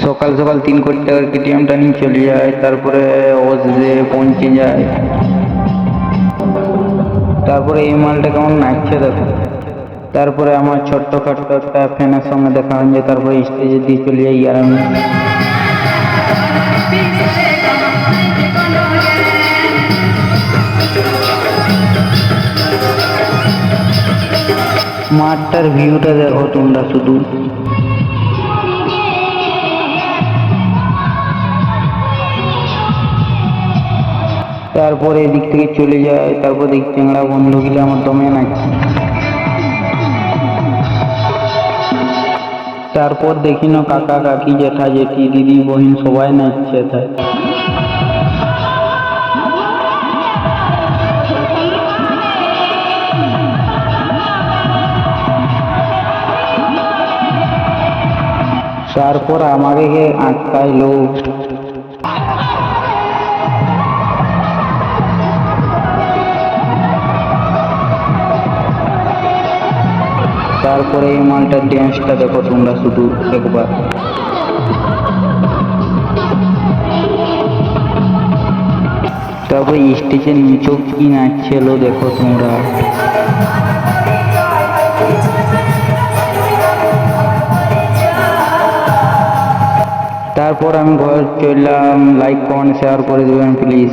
সকাল সকাল 3 কোটি টাকার কেটিএমটা নিয়ে চলে যায়, তারপরে ওজে পৌঁছে যায়। তারপরে এই মালটা কেমন নাচছে দেখো। তারপরে আমার ছোট্ট খাট্ট একটা ফ্যানের সঙ্গে দেখা হয়ে যায়, তারপরে স্টেজে দিয়ে চলে যাই আর আমি। মাঠটার ভিউটা দেখো তোমরা শুধু। তারপরে এদিক থেকে চলে যায়, তারপর দেখি চ্যাংড়া বন্ধু গিলে আমার দমে নাচছে। তারপর দেখি না কাকা কাকি জেঠা জেঠি দিদি বহিন সবাই নাচছে তাই। তারপর আমাকে আটকাইলো। তারপরে এই মালটার ড্যান্সটা দেখো তোমরা শুধু একবার। তারপরে স্টেজের নিচেও কি নাচছিল দেখো তোমরা। তারপর আমি ঘর চললাম। লাইক কমেন্ট শেয়ার করে দেবেন প্লিজ।